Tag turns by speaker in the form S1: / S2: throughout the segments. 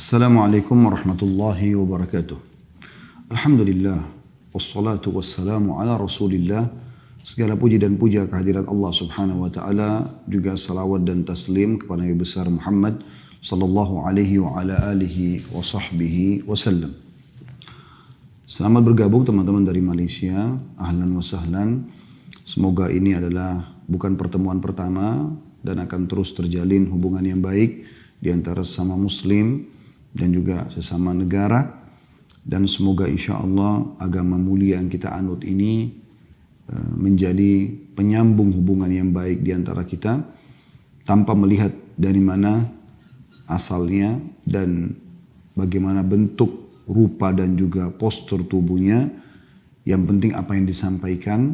S1: Assalamualaikum warahmatullahi wabarakatuh. Alhamdulillah, wassalatu wassalamu ala rasulillah. Segala puji dan puja kehadirat Allah subhanahu wa ta'ala. Juga salawat dan taslim kepada Nabi besar Muhammad sallallahu alaihi wa ala alihi wa sahbihi wasallam. Selamat bergabung teman-teman dari Malaysia. Ahlan wa sahlan. Semoga ini adalah bukan pertemuan pertama dan akan terus terjalin hubungan yang baik di antara sesama muslim dan juga sesama negara, dan semoga insya Allah agama mulia yang kita anut ini menjadi penyambung hubungan yang baik di antara kita tanpa melihat dari mana asalnya dan bagaimana bentuk, rupa dan juga postur tubuhnya. Yang penting apa yang disampaikan,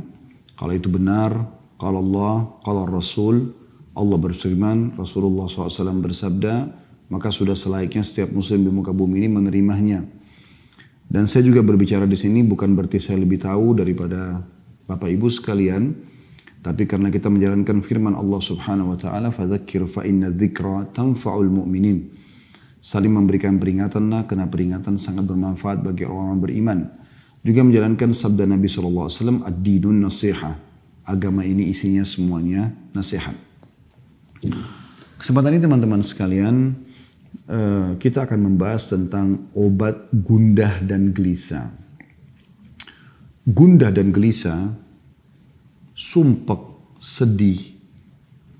S1: kalau itu benar, kalau Allah, kalau Rasul, Allah berfirman, Rasulullah SAW bersabda, maka sudah selayaknya setiap muslim di muka bumi ini menerimanya. Dan saya juga berbicara di sini bukan berarti saya lebih tahu daripada Bapak Ibu sekalian, tapi karena kita menjalankan firman Allah Subhanahu wa taala, fadzakir fa inna dzikra tanfa'ul mu'minin. Saling memberikan peringatanlah, karena peringatan sangat bermanfaat bagi orang-orang beriman. Juga menjalankan sabda Nabi sallallahu alaihi wasallam, ad-dinun nasiha. Agama ini isinya semuanya nasihat. Kesempatan ini teman-teman sekalian, kita akan membahas tentang obat gundah dan gelisah. Gundah dan gelisah, sumpek, sedih,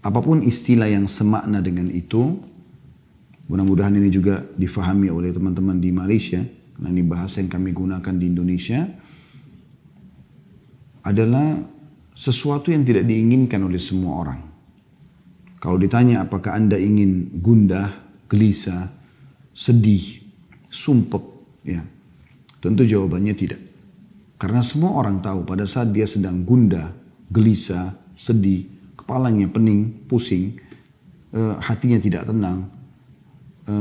S1: apapun istilah yang semakna dengan itu, mudah-mudahan ini juga difahami oleh teman-teman di Malaysia, karena ini bahasa yang kami gunakan di Indonesia, adalah sesuatu yang tidak diinginkan oleh semua orang. Kalau ditanya apakah Anda ingin gundah, gelisah, sedih, sumpek, ya, tentu jawabannya tidak. Karena semua orang tahu pada saat dia sedang gundah, gelisah, sedih, kepalanya pening, pusing, hatinya tidak tenang,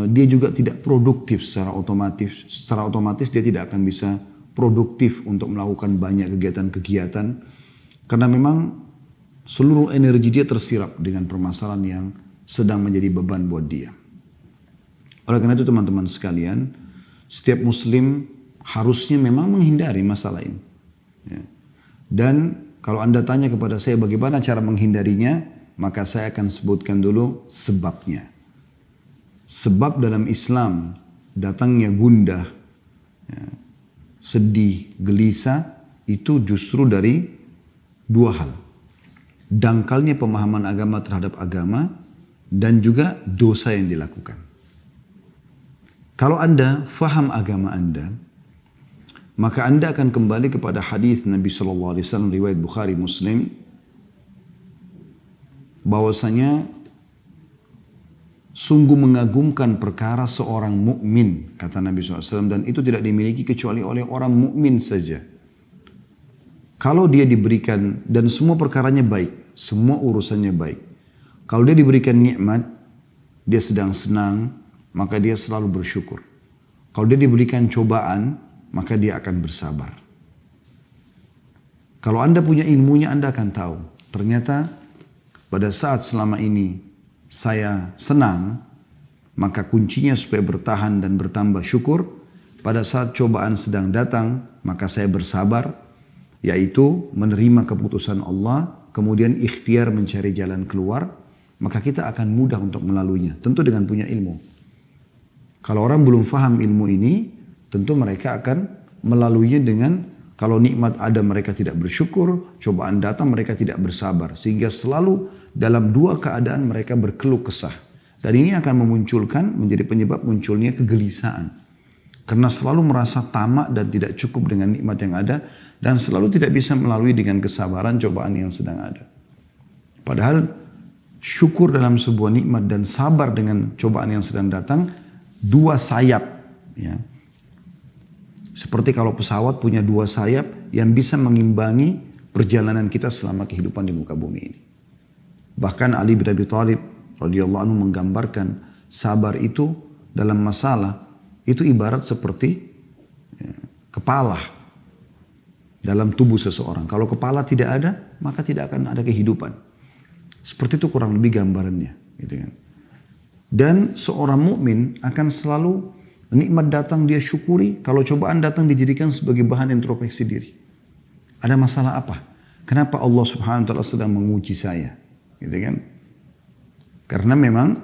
S1: dia juga tidak produktif secara otomatis. Secara otomatis dia tidak akan bisa produktif untuk melakukan banyak kegiatan-kegiatan, karena memang seluruh energi dia tersirap dengan permasalahan yang sedang menjadi beban buat dia. Oleh karena itu teman-teman sekalian, setiap muslim harusnya memang menghindari masalah ini. Ya. Dan kalau Anda tanya kepada saya bagaimana cara menghindarinya, maka saya akan sebutkan dulu sebabnya. Sebab dalam Islam datangnya gundah, ya, sedih, gelisah itu justru dari dua hal. Dangkalnya pemahaman agama terhadap agama dan juga dosa yang dilakukan. Kalau Anda faham agama Anda, maka Anda akan kembali kepada hadis Nabi SAW riwayat Bukhari Muslim, bahwasanya sungguh mengagumkan perkara seorang mukmin, kata Nabi SAW, dan itu tidak dimiliki kecuali oleh orang mukmin saja. Kalau dia diberikan, dan semua perkaranya baik, semua urusannya baik. Kalau dia diberikan nikmat, dia sedang senang, maka dia selalu bersyukur. Kalau dia diberikan cobaan, maka dia akan bersabar. Kalau Anda punya ilmunya, Anda akan tahu. Ternyata pada saat selama ini saya senang, maka kuncinya supaya bertahan dan bertambah syukur. Pada saat cobaan sedang datang, maka saya bersabar, yaitu menerima keputusan Allah, kemudian ikhtiar mencari jalan keluar, maka kita akan mudah untuk melaluinya. Tentu dengan punya ilmu. Kalau orang belum faham ilmu ini, tentu mereka akan melaluinya dengan, kalau nikmat ada mereka tidak bersyukur, cobaan datang mereka tidak bersabar. Sehingga selalu dalam dua keadaan mereka berkeluh kesah. Dan ini akan memunculkan, menjadi penyebab munculnya kegelisahan. Karena selalu merasa tamak dan tidak cukup dengan nikmat yang ada, dan selalu tidak bisa melalui dengan kesabaran cobaan yang sedang ada. Padahal syukur dalam sebuah nikmat dan sabar dengan cobaan yang sedang datang, dua sayap, ya. Seperti kalau pesawat punya dua sayap yang bisa mengimbangi perjalanan kita selama kehidupan di muka bumi ini. Bahkan Ali bin Abi Thalib radhiyallahu anhu menggambarkan sabar itu dalam masalah itu ibarat seperti, ya, kepala dalam tubuh seseorang. Kalau kepala tidak ada, maka tidak akan ada kehidupan. Seperti itu kurang lebih gambarannya, gitu kan. Dan seorang mukmin akan selalu Nikmat datang dia syukuri, kalau cobaan datang dijadikan sebagai bahan introspeksi diri. Ada masalah apa? Kenapa Allah Subhanahu wa taala sedang menguji saya? Gitu kan? Karena memang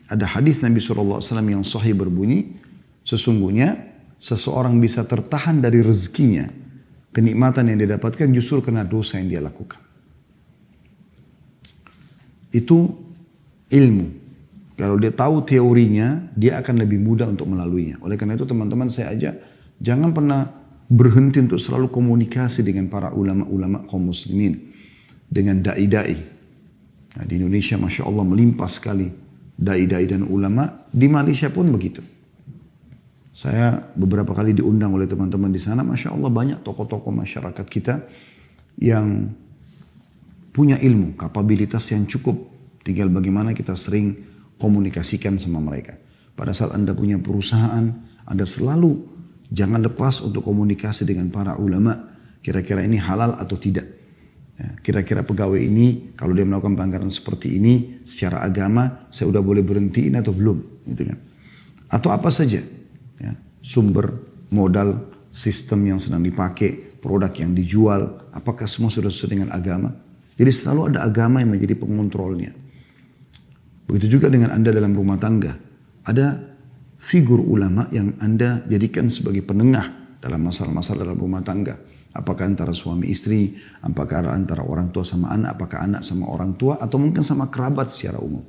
S1: ada hadis Nabi SAW yang sahih berbunyi, sesungguhnya seseorang bisa tertahan dari rezekinya, kenikmatan yang dia dapatkan justru karena dosa yang dia lakukan. Itu ilmu. Kalau dia tahu teorinya, dia akan lebih mudah untuk melaluinya. Oleh karena itu teman-teman saya ajak, jangan pernah berhenti untuk selalu komunikasi dengan para ulama-ulama kaum muslimin. Dengan da'i-da'i. Nah, di Indonesia Masya Allah melimpah sekali da'i-da'i dan ulama. Di Malaysia pun begitu. Saya beberapa kali diundang oleh teman-teman di sana. Masya Allah banyak tokoh-tokoh masyarakat kita yang punya ilmu, kapabilitas yang cukup. Tinggal bagaimana kita sering komunikasikan sama mereka. Pada saat Anda punya perusahaan, Anda selalu jangan lepas untuk komunikasi dengan para ulama. Kira-kira ini halal atau tidak. Ya, kira-kira pegawai ini kalau dia melakukan pelanggaran seperti ini secara agama, saya udah boleh berhentiin atau belum? Gitu kan. Atau apa saja. Ya, sumber, modal, sistem yang sedang dipakai, produk yang dijual, apakah semua sudah sesuai dengan agama? Jadi selalu ada agama yang menjadi pengontrolnya. Begitu juga dengan Anda dalam rumah tangga. Ada figur ulama yang Anda jadikan sebagai penengah dalam masalah-masalah dalam rumah tangga. Apakah antara suami istri, apakah antara orang tua sama anak, apakah anak sama orang tua, atau mungkin sama kerabat secara umum.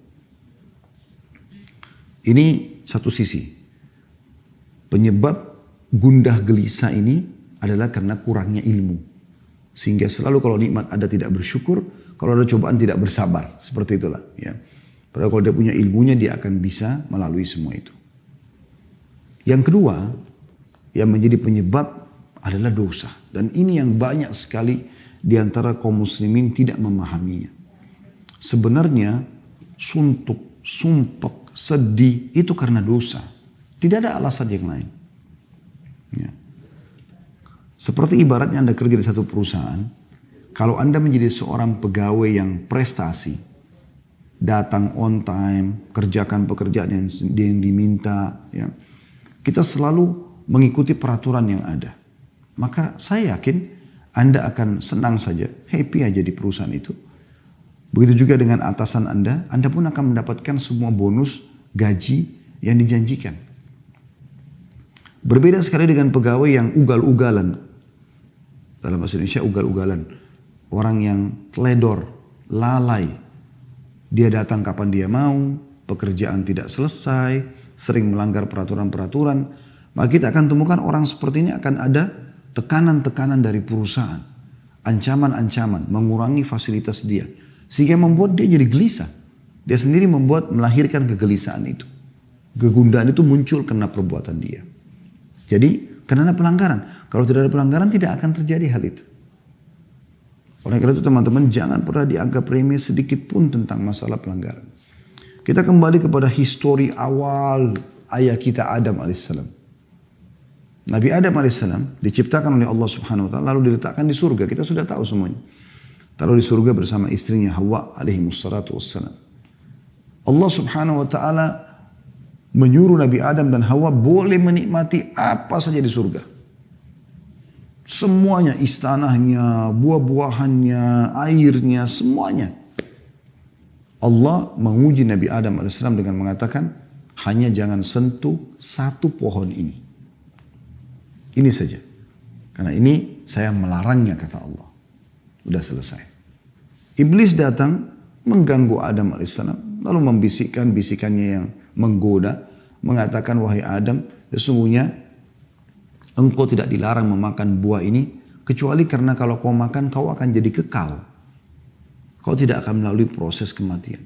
S1: Ini satu sisi. Penyebab gundah gelisah ini adalah karena kurangnya ilmu. Sehingga selalu kalau nikmat ada tidak bersyukur, kalau ada cobaan tidak bersabar. Seperti itulah. Ya. Padahal kalau dia punya ilmunya, dia akan bisa melalui semua itu. Yang kedua, yang menjadi penyebab adalah dosa. Dan ini yang banyak sekali di antara kaum muslimin tidak memahaminya. Sebenarnya suntuk, sumpek, sedih itu karena dosa. Tidak ada alasan yang lain. Ya. Seperti ibaratnya Anda kerja di satu perusahaan, kalau Anda menjadi seorang pegawai yang prestasi, datang on time, kerjakan pekerjaan yang diminta, ya. Kita selalu mengikuti peraturan yang ada. Maka saya yakin Anda akan senang saja, happy aja di perusahaan itu. Begitu juga dengan atasan Anda pun akan mendapatkan semua bonus, gaji yang dijanjikan. Berbeda sekali dengan pegawai yang ugal-ugalan. Dalam bahasa Indonesia ugal-ugalan. Orang yang teledor, lalai. Dia datang kapan dia mau, pekerjaan tidak selesai, sering melanggar peraturan-peraturan. Maka kita akan temukan orang seperti ini akan ada tekanan-tekanan dari perusahaan. Ancaman-ancaman, mengurangi fasilitas dia. Sehingga membuat dia jadi gelisah. Dia sendiri melahirkan kegelisahan itu. Kegundahan itu muncul karena perbuatan dia. Jadi karena pelanggaran. Kalau tidak ada pelanggaran tidak akan terjadi hal itu. Oleh karena itu teman-teman jangan pernah dianggap remeh sedikit pun tentang masalah pelanggaran. Kita kembali kepada histori awal ayah kita Adam alaihissalam. Nabi Adam alaihissalam diciptakan oleh Allah Subhanahu wa taala lalu diletakkan di surga. Kita sudah tahu semuanya. Taruh di surga bersama istrinya Hawa alaihi wassalatu wassalam. Allah Subhanahu wa taala menyuruh Nabi Adam dan Hawa boleh menikmati apa saja di surga. Semuanya, istanahnya, buah-buahannya, airnya, semuanya. Allah menguji Nabi Adam AS dengan mengatakan, hanya jangan sentuh satu pohon ini. Ini saja. Karena ini saya melarangnya kata Allah. Sudah selesai. Iblis datang mengganggu Adam AS. Lalu membisikkan bisikannya yang menggoda. Mengatakan, wahai Adam, sesungguhnya engkau tidak dilarang memakan buah ini kecuali karena kalau kau makan kau akan jadi kekal. Kau tidak akan melalui proses kematian.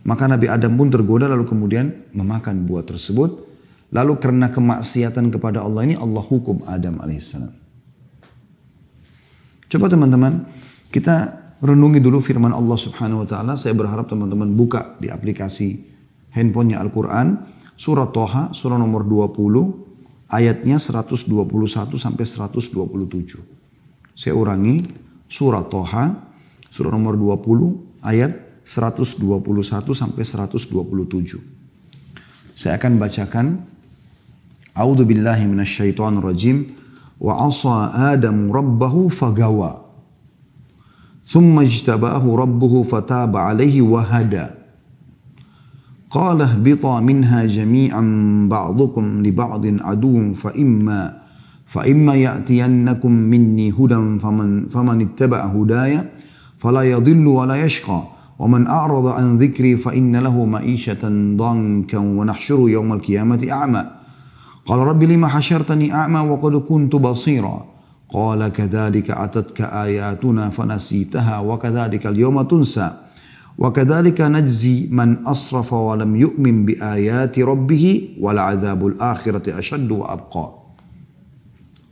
S1: Maka Nabi Adam pun tergoda lalu kemudian memakan buah tersebut. Lalu karena kemaksiatan kepada Allah ini Allah hukum Adam alaihissalam. Coba teman-teman kita renungi dulu firman Allah Subhanahu wa taala. Saya berharap teman-teman buka di aplikasi handphonenya Al-Quran. Surah Toha, surah nomor 20. Ayatnya 121 sampai 127. Saya ulangi, surah Toha, surah nomor 20, ayat 121 sampai 127. Saya akan bacakan. A'udzu billahi minasyaitonir rajim. Wa 'asa Adamu rabbahu fagawa. Thumma ijtabahu rabbuhu fataba 'alaihi wa hada. Qala ihbita minha jami'an ba'dukum li ba'din aduwwun fa imma ya'tiyannakum minni hudan faman ittaba'a hudaya fala yadhillu wa la yashqa. ومن أعرض عن ذكري فإن له معيشة ضنكا ونحشره يوم القيامة أعمى قال رب لما حشرتني أعمى وقد كنت بصيرا قال كذلك أتتك آياتنا فنسيتها وكذلك اليوم تنسى وكذلك نجزي من أسرف ولم يؤمن بآيات ربه ولعذاب الآخرة أشد وأبقى.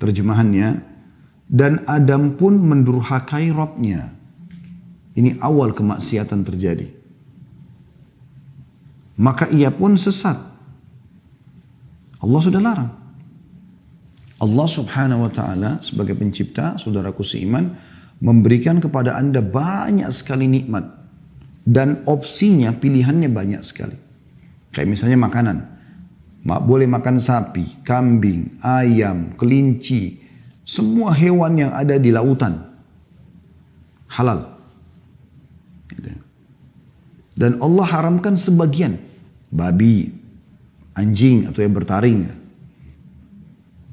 S1: Terjemahannya, dan Adam pun mendurhakai Rabbnya. Ini awal kemaksiatan terjadi. Maka ia pun sesat. Allah sudah larang. Allah subhanahu wa ta'ala sebagai pencipta, saudaraku seiman, memberikan kepada anda banyak sekali nikmat. Dan opsinya, pilihannya banyak sekali. Kayak misalnya makanan. Boleh makan sapi, kambing, ayam, kelinci. Semua hewan yang ada di lautan. Halal. Dan Allah haramkan sebagian. Babi, anjing atau yang bertaring.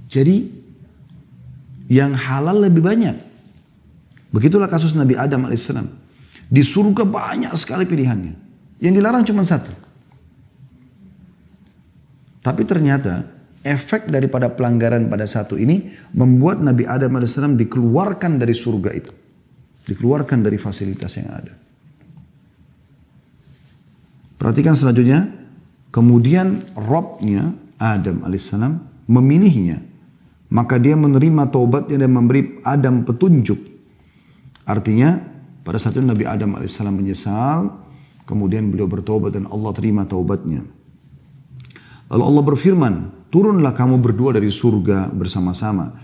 S1: Jadi yang halal lebih banyak. Begitulah kasus Nabi Adam AS. Di surga banyak sekali pilihannya. Yang dilarang cuma satu. Tapi ternyata efek daripada pelanggaran pada satu ini membuat Nabi Adam AS dikeluarkan dari surga itu. Dikeluarkan dari fasilitas yang ada. Perhatikan selanjutnya, kemudian Rabbnya Adam alaihissalam memilihnya, maka dia menerima taubatnya dan memberi Adam petunjuk. Artinya pada saat itu Nabi Adam alaihissalam menyesal, kemudian beliau bertaubat dan Allah terima taubatnya. Lalu Allah berfirman, turunlah kamu berdua dari surga bersama-sama.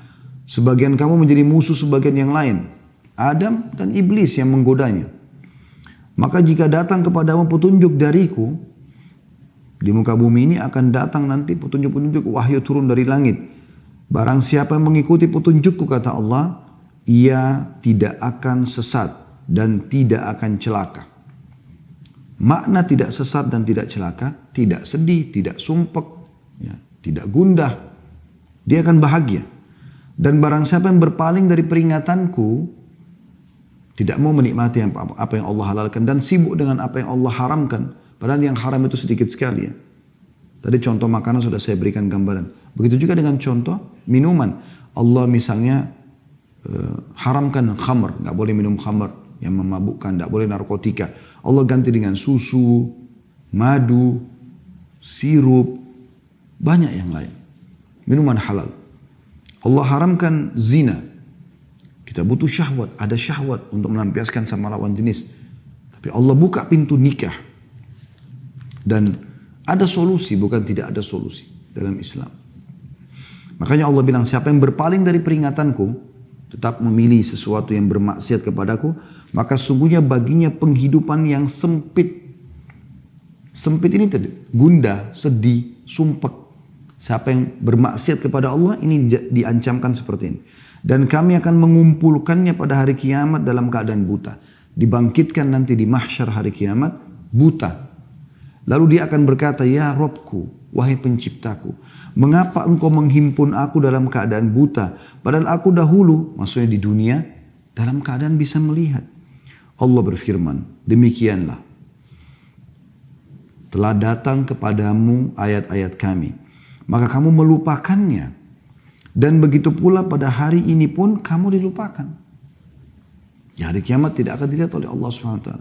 S1: Sebagian kamu menjadi musuh sebagian yang lain, Adam dan iblis yang menggodanya. Maka jika datang kepadamu petunjuk dariku, di muka bumi ini akan datang nanti petunjuk-petunjuk wahyu turun dari langit. Barang siapa yang mengikuti petunjukku, kata Allah, ia tidak akan sesat dan tidak akan celaka. Makna tidak sesat dan tidak celaka, tidak sedih, tidak sumpek, ya, tidak gundah. Dia akan bahagia. Dan barang siapa yang berpaling dari peringatanku, tidak mau menikmati apa yang Allah halalkan dan sibuk dengan apa yang Allah haramkan. Padahal yang haram itu sedikit sekali ya. Tadi contoh makanan sudah saya berikan gambaran. Begitu juga dengan contoh minuman. Allah misalnya haramkan khamr. Nggak boleh minum khamr yang memabukkan. Nggak boleh narkotika. Allah ganti dengan susu, madu, sirup. Banyak yang lain. Minuman halal. Allah haramkan zina. Kita butuh syahwat, ada syahwat untuk melampiaskan sama lawan jenis. Tapi Allah buka pintu nikah. Dan ada solusi, bukan tidak ada solusi dalam Islam. Makanya Allah bilang, siapa yang berpaling dari peringatanku, tetap memilih sesuatu yang bermaksiat kepadaku, maka sungguhnya baginya penghidupan yang sempit. Sempit ini tadi, gundah, sedih, sumpek. Siapa yang bermaksiat kepada Allah, ini diancamkan seperti ini. Dan kami akan mengumpulkannya pada hari kiamat dalam keadaan buta. Dibangkitkan nanti di mahsyar hari kiamat, buta. Lalu dia akan berkata, ya Robku, wahai penciptaku, mengapa engkau menghimpun aku dalam keadaan buta? Padahal aku dahulu, maksudnya di dunia, dalam keadaan bisa melihat. Allah berfirman, demikianlah. Telah datang kepadamu ayat-ayat kami. Maka kamu melupakannya. Dan begitu pula pada hari ini pun kamu dilupakan. Ya, hari kiamat tidak akan dilihat oleh Allah SWT.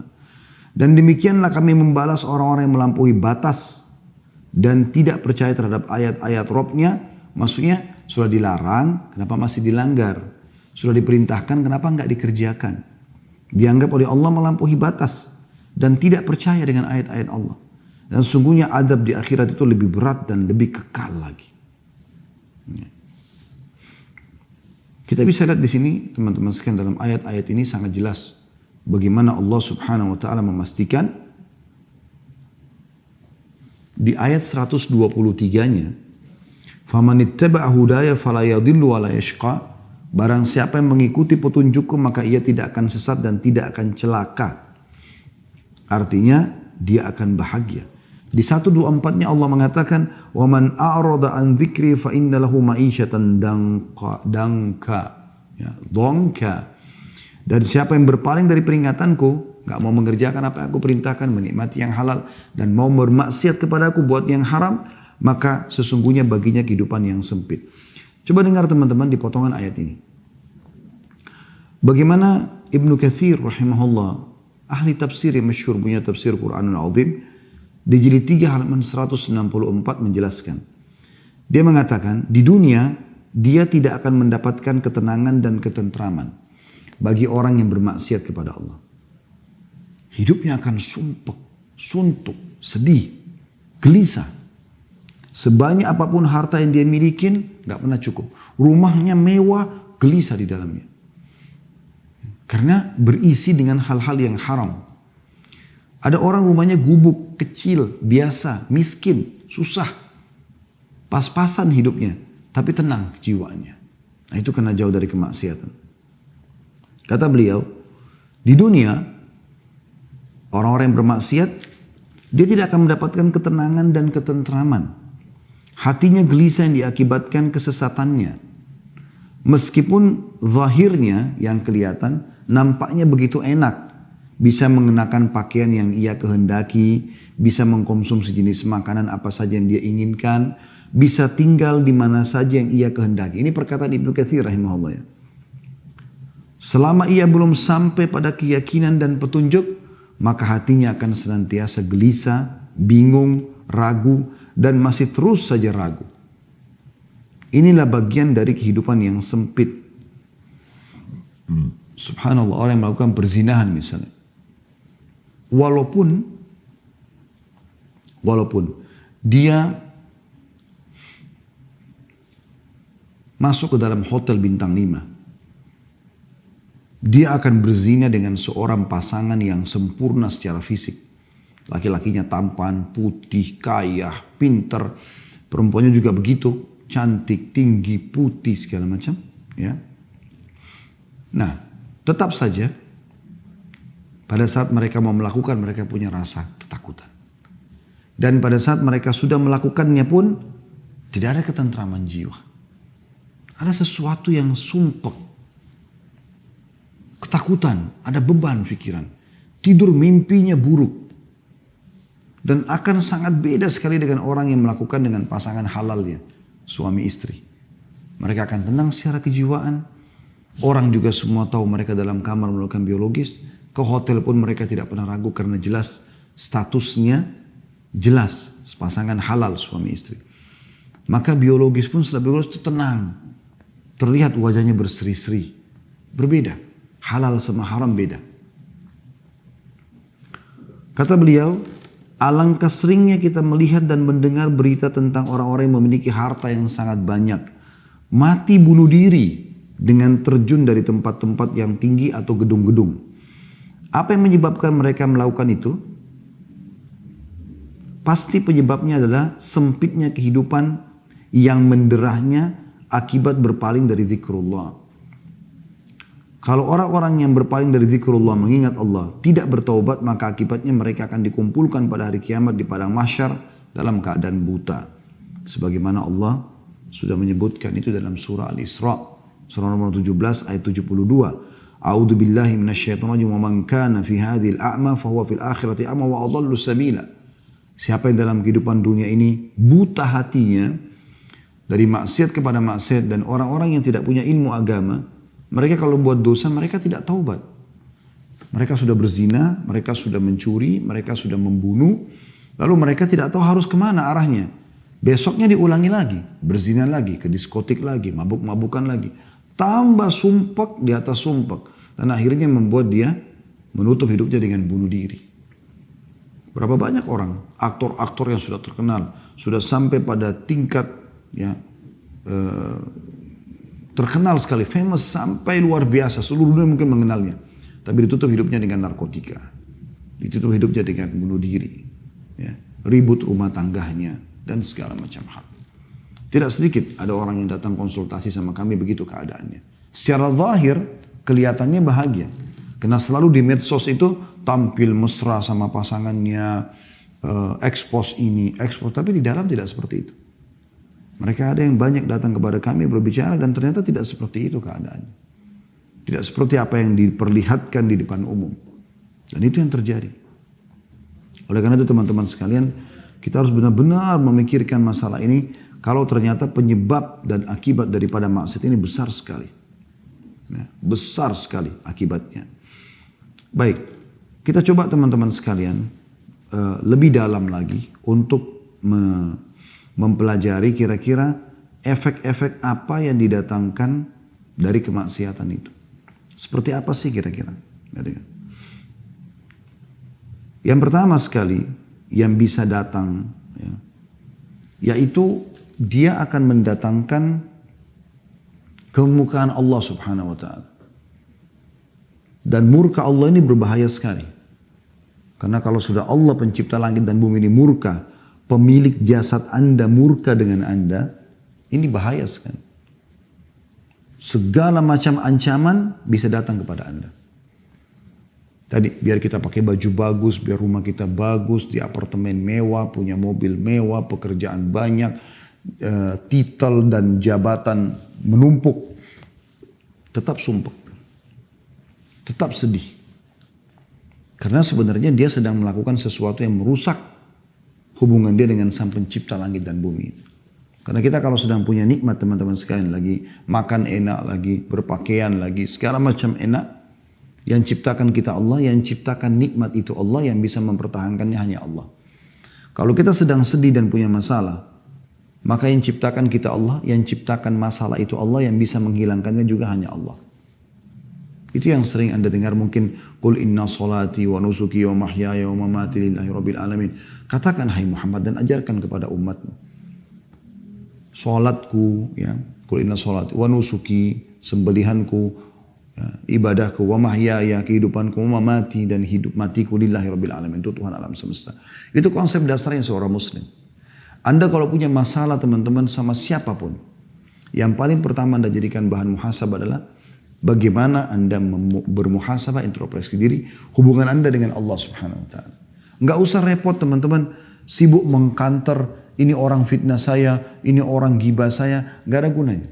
S1: Dan demikianlah kami membalas orang-orang yang melampaui batas dan tidak percaya terhadap ayat-ayat Rabbnya. Maksudnya sudah dilarang, kenapa masih dilanggar? Sudah diperintahkan, kenapa enggak dikerjakan? Dianggap oleh Allah melampaui batas dan tidak percaya dengan ayat-ayat Allah. Dan sungguhnya adab di akhirat itu lebih berat dan lebih kekal lagi. Kita bisa lihat di sini teman-teman sekalian dalam ayat-ayat ini sangat jelas bagaimana Allah Subhanahu wa taala memastikan di ayat 123-nya, "Faman ittaba'a hudaya fala yadhillu wa la yashqa." Barang siapa yang mengikuti petunjukku maka ia tidak akan sesat dan tidak akan celaka. Artinya dia akan bahagia. Di 124-nya Allah mengatakan, "Wa man a'rada an dzikri fa inna lahu ma'isyatan danka." Ya, dongka. Dan siapa yang berpaling dari peringatanku, nggak mau mengerjakan apa yang aku perintahkan, menikmati yang halal dan mau bermaksiat kepadaku buat yang haram, maka sesungguhnya baginya kehidupan yang sempit. Coba dengar teman-teman di potongan ayat ini. Bagaimana Ibnu Katsir rahimahullah, ahli tafsir yang masyhur punya tafsir Quranul Azim, di jilid 3 halaman 164 menjelaskan. Dia mengatakan, di dunia dia tidak akan mendapatkan ketenangan dan ketentraman bagi orang yang bermaksiat kepada Allah. Hidupnya akan sumpek, suntuk, sedih, gelisah. Sebanyak apapun harta yang dia milikin, gak pernah cukup. Rumahnya mewah, gelisah di dalamnya. Karena berisi dengan hal-hal yang haram. Ada orang rumahnya gubuk, kecil, biasa, miskin, susah. Pas-pasan hidupnya, tapi tenang jiwanya. Nah itu karena jauh dari kemaksiatan. Kata beliau, di dunia, orang-orang yang bermaksiat, dia tidak akan mendapatkan ketenangan dan ketentraman. Hatinya gelisah yang diakibatkan kesesatannya. Meskipun zahirnya yang kelihatan nampaknya begitu enak. Bisa mengenakan pakaian yang ia kehendaki. Bisa mengkonsumsi jenis makanan apa saja yang dia inginkan. Bisa tinggal di mana saja yang ia kehendaki. Ini perkataan Ibnu Katsir rahimahullah ya. Selama ia belum sampai pada keyakinan dan petunjuk, maka hatinya akan senantiasa gelisah, bingung, ragu, dan masih terus saja ragu. Inilah bagian dari kehidupan yang sempit. Subhanallah, orang yang melakukan perzinahan misalnya. Walaupun dia masuk ke dalam hotel bintang 5. Dia akan berzina dengan seorang pasangan yang sempurna secara fisik. Laki-lakinya tampan, putih, kaya, pinter. Perempuannya juga begitu. Cantik, tinggi, putih, segala macam. Ya. Nah, tetap saja pada saat mereka mau melakukan, mereka punya rasa ketakutan. Dan pada saat mereka sudah melakukannya pun, tidak ada ketentraman jiwa. Ada sesuatu yang sumpek. Ketakutan, ada beban pikiran. Tidur mimpinya buruk. Dan akan sangat beda sekali dengan orang yang melakukan dengan pasangan halalnya. Suami istri. Mereka akan tenang secara kejiwaan. Orang juga semua tahu mereka dalam kamar melakukan biologis. Ke hotel pun mereka tidak pernah ragu karena jelas statusnya. Jelas pasangan halal suami istri. Maka biologis pun setelah biologis itu tenang. Terlihat wajahnya berseri-seri. Berbeda. Halal sama haram beda. Kata beliau, alangkah seringnya kita melihat dan mendengar berita tentang orang-orang yang memiliki harta yang sangat banyak. Mati bunuh diri dengan terjun dari tempat-tempat yang tinggi atau gedung-gedung. Apa yang menyebabkan mereka melakukan itu? Pasti penyebabnya adalah sempitnya kehidupan yang menderahnya akibat berpaling dari zikrullah. Kalau orang-orang yang berpaling dari zikrullah mengingat Allah tidak bertaubat, maka akibatnya mereka akan dikumpulkan pada hari kiamat di padang mahsyar dalam keadaan buta. Sebagaimana Allah sudah menyebutkan itu dalam surah Al-Isra, surah nomor 17 ayat 72. A'udzu billahi minasyaitonir rajim wa man kana fi hadhil a'ma fa huwa fil akhirati a'ma wa adallu sabila. Siapa yang dalam kehidupan dunia ini buta hatinya dari maksiat kepada maksiat dan orang-orang yang tidak punya ilmu agama, mereka kalau buat dosa, mereka tidak taubat. Mereka sudah berzina, mereka sudah mencuri, mereka sudah membunuh. Lalu mereka tidak tahu harus kemana arahnya. Besoknya diulangi lagi, berzina lagi, ke diskotik lagi, mabuk-mabukan lagi. Tambah sumpek di atas sumpek. Dan akhirnya membuat dia menutup hidupnya dengan bunuh diri. Berapa banyak orang, aktor-aktor yang sudah terkenal, sudah sampai pada tingkat ya, terkenal sekali, famous sampai luar biasa, seluruh dunia mungkin mengenalnya. Tapi ditutup hidupnya dengan narkotika, ditutup hidupnya dengan bunuh diri. Ya. ribut rumah tangganya, dan segala macam hal. Tidak sedikit ada orang yang datang konsultasi sama kami begitu keadaannya. Secara zahir kelihatannya bahagia. Karena selalu di medsos itu tampil mesra sama pasangannya, expose ini, expose. Tapi di dalam tidak seperti itu. Mereka ada yang banyak datang kepada kami berbicara dan ternyata tidak seperti itu keadaannya. Tidak seperti apa yang diperlihatkan di depan umum. Dan itu yang terjadi. Oleh karena itu teman-teman sekalian, kita harus benar-benar memikirkan masalah ini. Kalau ternyata penyebab dan akibat daripada maksiat ini besar sekali. Ya, besar sekali akibatnya. Baik, kita coba teman-teman sekalian lebih dalam lagi untuk mempelajari kira-kira efek-efek apa yang didatangkan dari kemaksiatan itu. Seperti apa sih kira-kira? Yang pertama sekali yang bisa datang, ya, yaitu dia akan mendatangkan kemurkaan Allah Subhanahu wa Ta'ala. Dan murka Allah ini berbahaya sekali. Karena kalau sudah Allah pencipta langit dan bumi ini murka, pemilik jasad Anda murka dengan Anda, ini bahaya sekali. Segala macam ancaman bisa datang kepada Anda. Tadi biar kita pakai baju bagus, biar rumah kita bagus, di apartemen mewah, punya mobil mewah, pekerjaan banyak, titel dan jabatan menumpuk. Tetap sumpah. Tetap sedih. Karena sebenarnya dia sedang melakukan sesuatu yang merusak hubungan dia dengan Sang Pencipta langit dan bumi. Karena kita kalau sedang punya nikmat teman-teman sekalian, lagi makan enak, lagi berpakaian, lagi segala macam enak, yang ciptakan kita Allah, yang ciptakan nikmat itu Allah, yang bisa mempertahankannya hanya Allah. Kalau kita sedang sedih dan punya masalah, maka yang ciptakan kita Allah, yang ciptakan masalah itu Allah, yang bisa menghilangkannya juga hanya Allah. Itu yang sering Anda dengar mungkin, Qul inna salati wa nusuki wa mahyaya wa mamati lillahi rabbil alamin. Katakan hai Muhammad dan ajarkan kepada umatmu. Salatku, ya, Qul inna salati wa nusuki, sembelihanku, ya, ibadahku, wa mahyaya, kehidupanku, wa mamati, dan hidup matiku lillahi rabbil alamin, itu Tuhan alam semesta. Itu konsep dasarnya seorang muslim. Anda kalau punya masalah teman-teman sama siapapun, yang paling pertama Anda jadikan bahan muhasabah adalah bagaimana Anda bermuhasabah, introspeksi diri, hubungan Anda dengan Allah Subhanahu wa Ta'ala. Enggak usah repot teman-teman, sibuk mengkanter, ini orang fitnah saya, ini orang gibah saya, enggak ada gunanya.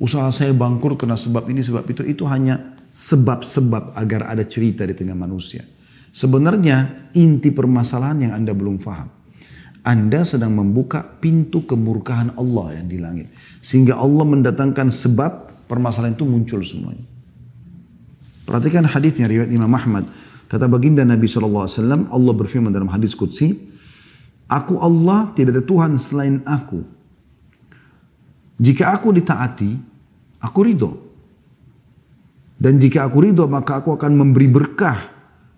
S1: Usaha saya bangkrut karena sebab ini, sebab itu hanya sebab-sebab agar ada cerita di tengah manusia. Sebenarnya inti permasalahan yang Anda belum paham. Anda sedang membuka pintu kemurkaan Allah yang di langit. Sehingga Allah mendatangkan sebab permasalahan itu muncul semuanya. Perhatikan hadisnya riwayat Imam Ahmad. Kata baginda Nabi SAW, Allah berfirman dalam hadis Qudsi, Aku Allah, tidak ada Tuhan selain aku. Jika aku ditaati, aku ridho. Dan jika aku ridho, maka aku akan memberi berkah.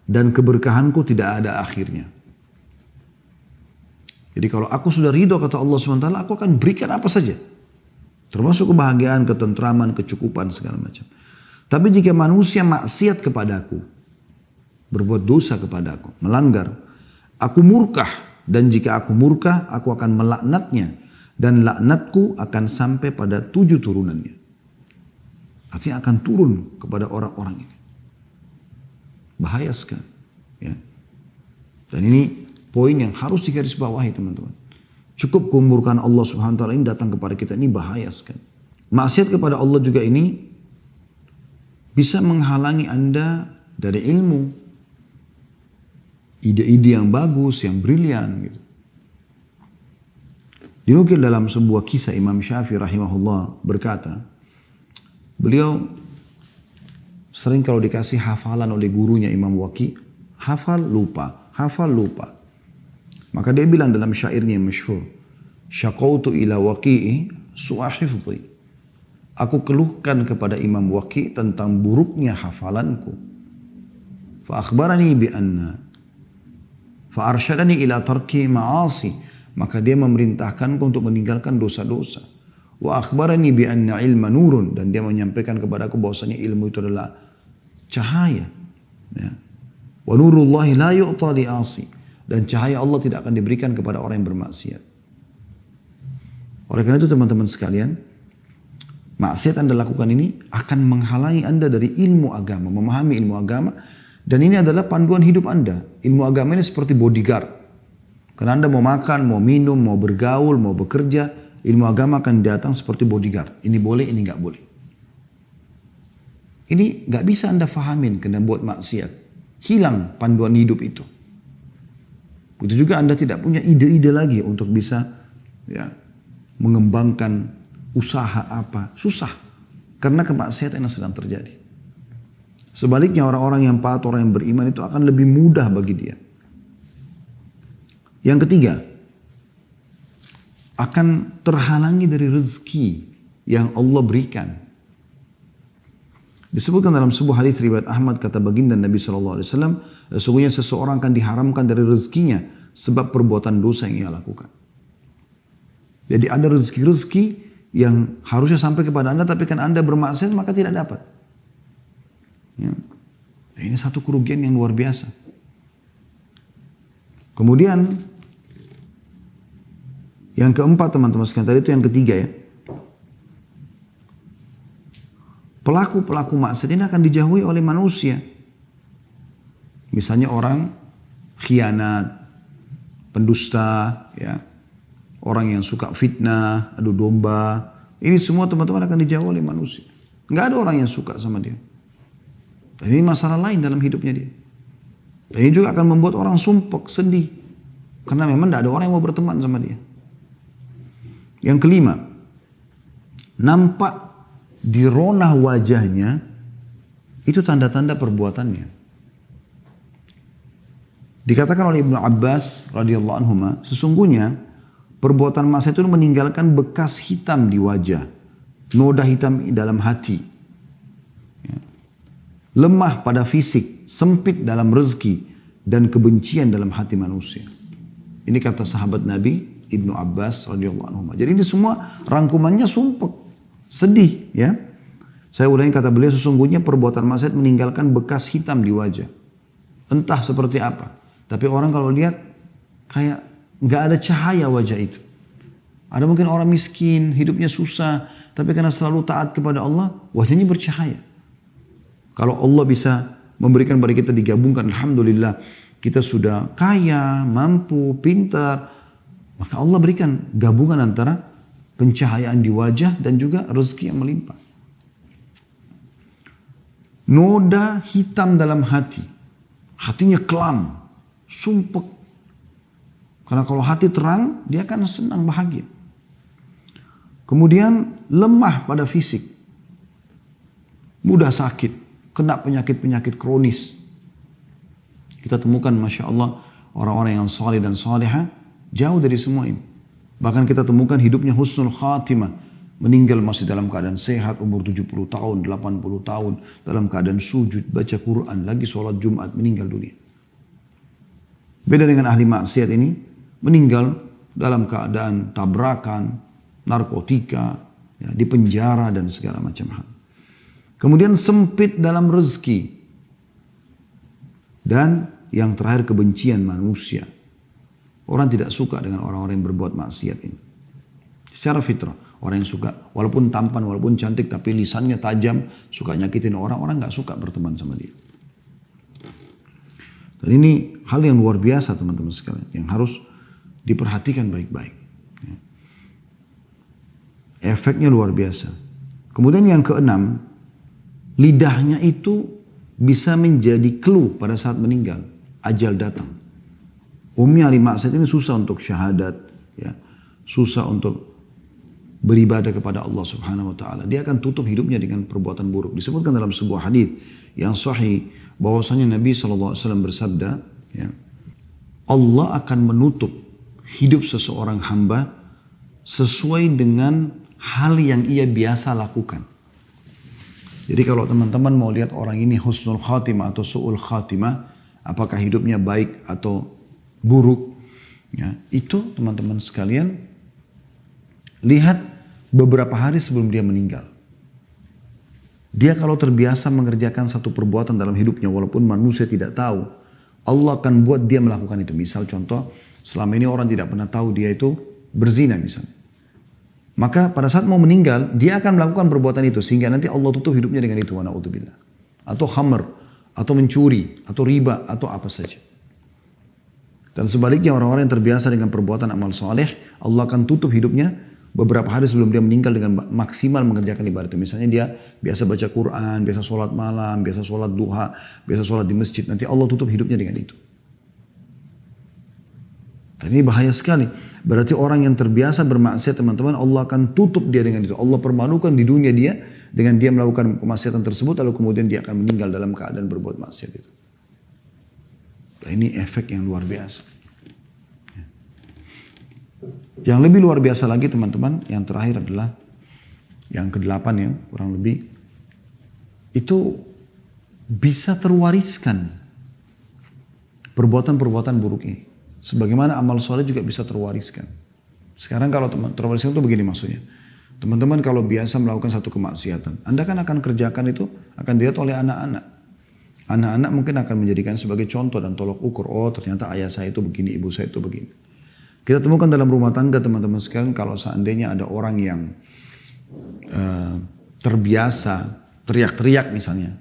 S1: Dan keberkahanku tidak ada akhirnya. Jadi kalau aku sudah ridho, kata Allah SWT, aku akan berikan apa saja. Termasuk kebahagiaan, ketentraman, kecukupan, segala macam. Tapi jika manusia maksiat kepadaku, berbuat dosa kepadaku, melanggar, aku murkah. Dan jika aku murka, aku akan melaknatnya. Dan laknatku akan sampai pada 7 turunannya. Artinya akan turun kepada orang-orang ini. Bahaya sekali. Ya. Dan ini poin yang harus digarisbawahi teman-teman. Cukup kemurkaan Allah Subhanahu wa Ta'ala ini datang kepada kita, ini bahaya sekali. Maksiat kepada Allah juga ini bisa menghalangi Anda dari ilmu. Ide-ide yang bagus, yang brilian gitu. Dinukil dalam sebuah kisah Imam Syafi'i rahimahullah berkata, beliau sering kalau dikasih hafalan oleh gurunya Imam Waqi, hafal lupa, hafal lupa. Maka dia bilang dalam syairnya yang masyhur, syaqautu ila Waqi'i su'a hifdhi. Aku keluhkan kepada Imam Waqi tentang buruknya hafalanku. Fa akhbarani bi anna fa arsyadani ila tarki ma'asi. Maka dia memerintahkanku untuk meninggalkan dosa-dosa. Wa akhbarani bi anna ilma nurun, dan dia menyampaikan kepadaku bahwasanya ilmu itu adalah cahaya. Ya. Wa nurullahi la yu'ta li 'asi. dan cahaya Allah tidak akan diberikan kepada orang yang bermaksiat. Oleh karena itu teman-teman sekalian, maksiat Anda lakukan ini akan menghalangi Anda dari ilmu agama, memahami ilmu agama. Dan ini adalah panduan hidup Anda. Ilmu agama ini seperti bodyguard. Karena Anda mau makan, mau minum, mau bergaul, mau bekerja, ilmu agama akan datang seperti bodyguard. Ini boleh, ini nggak boleh. Ini nggak bisa Anda fahamin karena buat maksiat. Hilang panduan hidup itu. Begitu juga Anda tidak punya ide-ide lagi untuk bisa mengembangkan usaha apa. Susah. Karena kemaksiatan yang sedang terjadi. Sebaliknya orang-orang yang taat, orang yang beriman itu akan lebih mudah bagi dia. Yang ketiga, akan terhalangi dari rezeki yang Allah berikan. Disebutkan dalam sebuah hadis riwayat Ahmad, kata baginda Nabi SAW, sesungguhnya seseorang akan diharamkan dari rezekinya sebab perbuatan dosa yang ia lakukan. Jadi ada rezeki-rezeki yang harusnya sampai kepada Anda, tapi kan Anda bermaksiat maka tidak dapat. Ya. Ini satu kerugian yang luar biasa. Kemudian yang keempat teman-teman sekalian, tadi itu yang ketiga ya. Pelaku-pelaku maksiat ini akan dijauhi oleh manusia. Misalnya orang khianat, pendusta, ya, orang yang suka fitnah, adu domba. Ini semua teman-teman akan dijauhi oleh manusia. Nggak ada orang yang suka sama dia. Dan ini masalah lain dalam hidupnya dia. Dan ini juga akan membuat orang sumpek, sedih. Karena memang tidak ada orang yang mau berteman sama dia. Yang kelima, nampak di ronah wajahnya itu tanda-tanda perbuatannya. Dikatakan oleh Ibnu Abbas radhiyallahu anhuma, sesungguhnya perbuatan maksiat itu meninggalkan bekas hitam di wajah, noda hitam dalam hati, ya, lemah pada fisik, sempit dalam rezeki, dan kebencian dalam hati manusia. Ini kata sahabat Nabi Ibnu Abbas radhiyallahu anhu. Jadi ini semua rangkumannya sumpek, sedih, ya. Saya ulangi kata beliau, sesungguhnya perbuatan maksiat meninggalkan bekas hitam di wajah. Entah seperti apa, tapi orang kalau lihat kayak nggak ada cahaya wajah itu. Ada mungkin orang miskin, hidupnya susah, tapi karena selalu taat kepada Allah, wajahnya bercahaya. Kalau Allah bisa memberikan kepada kita digabungkan, alhamdulillah, kita sudah kaya, mampu, pintar, maka Allah berikan gabungan antara pencahayaan di wajah dan juga rezeki yang melimpah. Noda hitam dalam hati, hatinya kelam, sumpek. Karena kalau hati terang, dia akan senang, bahagia. Kemudian lemah pada fisik, mudah sakit, kena penyakit-penyakit kronis. Kita temukan Masya Allah orang-orang yang saleh dan saleha jauh dari semua ini. Bahkan kita temukan hidupnya husnul khatimah, meninggal masih dalam keadaan sehat, umur 70 tahun, 80 tahun, dalam keadaan sujud, baca Quran, lagi sholat Jumat, meninggal dunia. Beda dengan ahli maksiat ini, meninggal dalam keadaan tabrakan, narkotika, ya, di penjara dan segala macam hal. Kemudian sempit dalam rezeki. Dan yang terakhir kebencian manusia. Orang tidak suka dengan orang-orang yang berbuat maksiat ini. Secara fitrah. Orang yang suka, walaupun tampan, walaupun cantik, tapi lisannya tajam, suka nyakitin orang, orang gak suka berteman sama dia. Dan ini hal yang luar biasa teman-teman sekalian, yang harus diperhatikan baik-baik. Efeknya luar biasa. Kemudian yang keenam, lidahnya itu bisa menjadi clue pada saat meninggal, ajal datang. Umumnya ahli maksiat ini susah untuk syahadat, ya, susah untuk beribadah kepada Allah Subhanahu wa taala. Dia akan tutup hidupnya dengan perbuatan buruk. Disebutkan dalam sebuah hadis yang sahih bahwasanya Nabi SAW bersabda, ya, Allah akan menutup hidup seseorang hamba sesuai dengan hal yang ia biasa lakukan. Jadi kalau teman-teman mau lihat orang ini husnul khatimah atau su'ul khatimah, apakah hidupnya baik atau buruk, ya, itu teman-teman sekalian lihat beberapa hari sebelum dia meninggal. Dia kalau terbiasa mengerjakan satu perbuatan dalam hidupnya walaupun manusia tidak tahu, Allah akan buat dia melakukan itu. Misal contoh, selama ini orang tidak pernah tahu dia itu berzina misalnya. Maka pada saat mau meninggal, dia akan melakukan perbuatan itu. Sehingga nanti Allah tutup hidupnya dengan itu. Na'udzubillah. Atau khamr, atau mencuri, atau riba, atau apa saja. Dan sebaliknya orang-orang yang terbiasa dengan perbuatan amal soleh, Allah akan tutup hidupnya beberapa hari sebelum dia meninggal dengan maksimal mengerjakan ibadah itu. Misalnya dia biasa baca Quran, biasa sholat malam, biasa sholat duha, biasa sholat di masjid. Nanti Allah tutup hidupnya dengan itu. Dan ini bahaya sekali. Berarti orang yang terbiasa bermaksiat teman-teman, Allah akan tutup dia dengan itu. Allah permalukan di dunia dia dengan dia melakukan kemaksiatan tersebut, lalu kemudian dia akan meninggal dalam keadaan berbuat maksiat itu. Dan ini efek yang luar biasa. Yang lebih luar biasa lagi teman-teman, yang terakhir adalah yang ke-8 ya, kurang lebih. Itu bisa terwariskan perbuatan-perbuatan buruk ini. Sebagaimana amal soleh juga bisa terwariskan. Sekarang kalau terwariskan itu begini maksudnya. Teman-teman kalau biasa melakukan satu kemaksiatan, Anda kan akan kerjakan itu, akan dilihat oleh anak-anak. Anak-anak mungkin akan menjadikan sebagai contoh dan tolok ukur. Oh ternyata ayah saya itu begini, ibu saya itu begini. Kita temukan dalam rumah tangga teman-teman sekalian, kalau seandainya ada orang yang terbiasa teriak-teriak misalnya,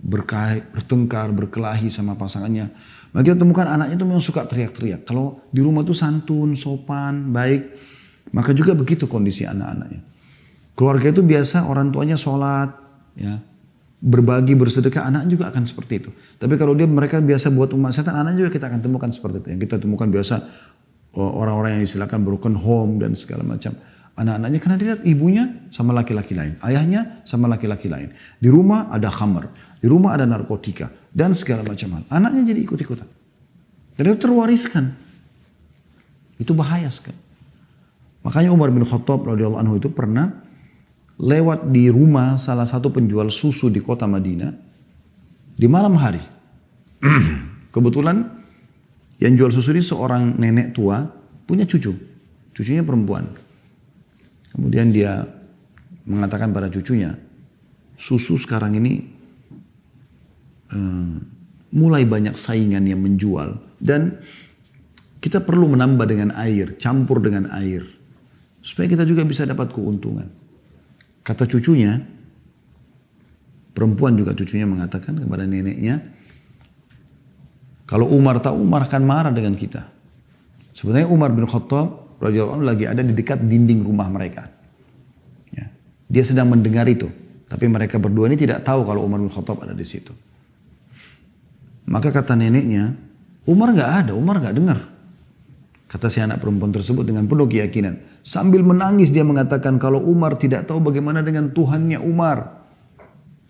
S1: bertengkar, berkelahi sama pasangannya, maka kita temukan anaknya itu memang suka teriak-teriak. Kalau di rumah itu santun, sopan, baik, maka juga begitu kondisi anak-anaknya. Keluarga itu biasa orang tuanya sholat, ya, berbagi, bersedekah, anak juga akan seperti itu. Tapi kalau mereka biasa buat kemaksiatan, anak juga kita akan temukan seperti itu. Yang kita temukan biasa orang-orang yang istilahkan broken home dan segala macam. Anak-anaknya karena dilihat ibunya sama laki-laki lain, ayahnya sama laki-laki lain. Di rumah ada khamr, di rumah ada narkotika dan segala macam hal. Anaknya jadi ikut-ikutan. Dan itu terwariskan. Itu bahaya sekali. Makanya Umar bin Khattab radhiyallahu anhu itu pernah lewat di rumah salah satu penjual susu di kota Madinah di malam hari. Kebetulan yang jual susu ini seorang nenek tua punya cucu. Cucunya perempuan. Kemudian dia mengatakan pada cucunya, susu sekarang ini mulai banyak saingan yang menjual. Dan kita perlu menambah dengan air, campur dengan air. Supaya kita juga bisa dapat keuntungan. Kata cucunya, perempuan juga cucunya mengatakan kepada neneknya, kalau Umar tahu, Umar akan marah dengan kita. Sebenarnya Umar bin Khattab radhiyallahu anhu lagi ada di dekat dinding rumah mereka. Ya. Dia sedang mendengar itu. Tapi mereka berdua ini tidak tahu kalau Umar bin Khattab ada di situ. Maka kata neneknya, Umar nggak ada, Umar nggak dengar. Kata si anak perempuan tersebut dengan penuh keyakinan. Sambil menangis dia mengatakan, kalau Umar tidak tahu bagaimana dengan Tuhannya Umar.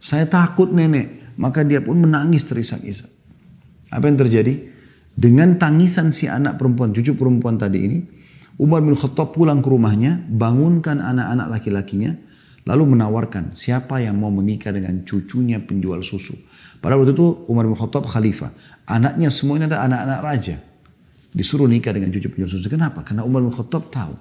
S1: Saya takut nenek. Maka dia pun menangis terisak-isak. Apa yang terjadi? Dengan tangisan si anak perempuan, cucu perempuan tadi ini, Umar bin Khattab pulang ke rumahnya, bangunkan anak-anak laki-lakinya, lalu menawarkan siapa yang mau menikah dengan cucunya penjual susu. Pada waktu itu Umar bin Khattab khalifah. Anaknya semuanya ada anak-anak raja. Disuruh nikah dengan cucu penjual susu. Kenapa? Karena Umar bin Khattab tahu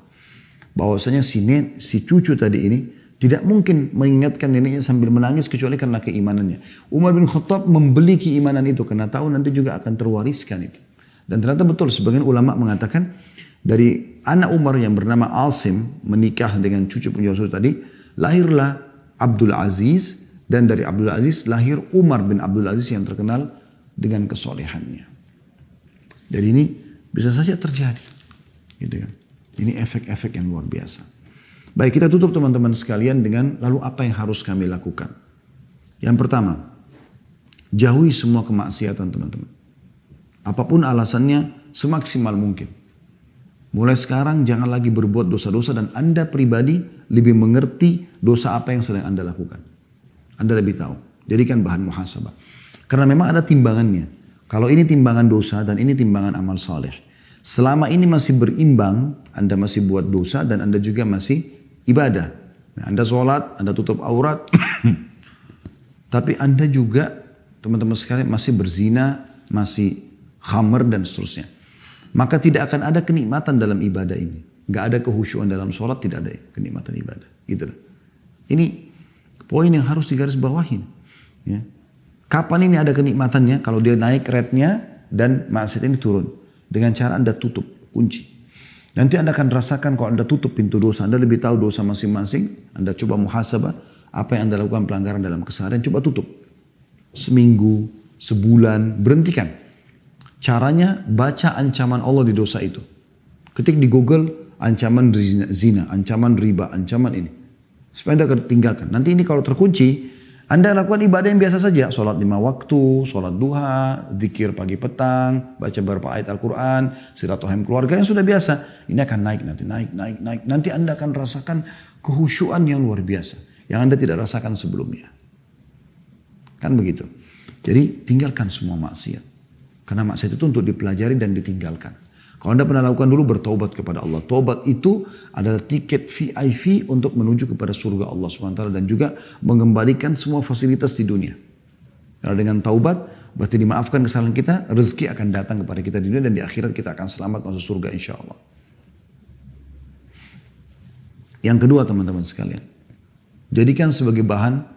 S1: bahwasanya si cucu tadi ini tidak mungkin mengingatkan neneknya sambil menangis kecuali karena keimanannya. Umar bin Khattab membeli keimanan itu karena tahu nanti juga akan terwariskan itu. Dan ternyata betul sebagian ulama mengatakan dari anak Umar yang bernama Asim menikah dengan cucu penjual susu tadi, lahirlah Abdul Aziz, dan dari Abdul Aziz lahir Umar bin Abdul Aziz yang terkenal dengan kesolehannya. Jadi ini bisa saja terjadi. Gitu kan. Ini efek-efek yang luar biasa. Baik, kita tutup teman-teman sekalian dengan lalu apa yang harus kami lakukan. Yang pertama, jauhi semua kemaksiatan teman-teman. Apapun alasannya semaksimal mungkin. Mulai sekarang jangan lagi berbuat dosa-dosa dan Anda pribadi lebih mengerti dosa apa yang sedang Anda lakukan. Anda lebih tahu. Jadikan bahan muhasabah. Karena memang ada timbangannya. Kalau ini timbangan dosa dan ini timbangan amal saleh. Selama ini masih berimbang, Anda masih buat dosa dan Anda juga masih ibadah. Nah, Anda sholat, Anda tutup aurat. Tapi Anda juga, teman-teman sekalian, masih berzina, masih khamr dan seterusnya. Maka tidak akan ada kenikmatan dalam ibadah ini. Gak ada kehusyuan dalam sholat, tidak ada kenikmatan ibadah. Gitu. Ini poin yang harus digarisbawahin. Ya. Kapan ini ada kenikmatannya? Kalau dia naik rate-nya dan maksiat ini turun. Dengan cara Anda tutup, kunci. Nanti Anda akan rasakan kalau Anda tutup pintu dosa, Anda lebih tahu dosa masing-masing, Anda coba muhasabah, apa yang Anda lakukan pelanggaran dalam keseharian, coba tutup. Seminggu, sebulan, berhentikan. Caranya baca ancaman Allah di dosa itu. Ketik di Google, ancaman zina, ancaman riba, ancaman ini. Supaya Anda tinggalkan. Nanti ini kalau terkunci, Anda lakukan ibadah yang biasa saja. Sholat 5 waktu, sholat duha, zikir pagi petang, baca beberapa ayat Al-Quran, silaturahim keluarga yang sudah biasa. Ini akan naik nanti, naik. Nanti Anda akan rasakan kehusyuan yang luar biasa. Yang Anda tidak rasakan sebelumnya. Kan begitu. Jadi tinggalkan semua maksiat. Karena maksiat itu untuk dipelajari dan ditinggalkan. Kalau Anda pernah lakukan dulu, bertaubat kepada Allah. Taubat itu adalah tiket VIP untuk menuju kepada surga Allah SWT dan juga mengembalikan semua fasilitas di dunia. Karena dengan taubat, berarti dimaafkan kesalahan kita, rezeki akan datang kepada kita di dunia dan di akhirat kita akan selamat masuk surga insya Allah. Yang kedua teman-teman sekalian, jadikan sebagai bahan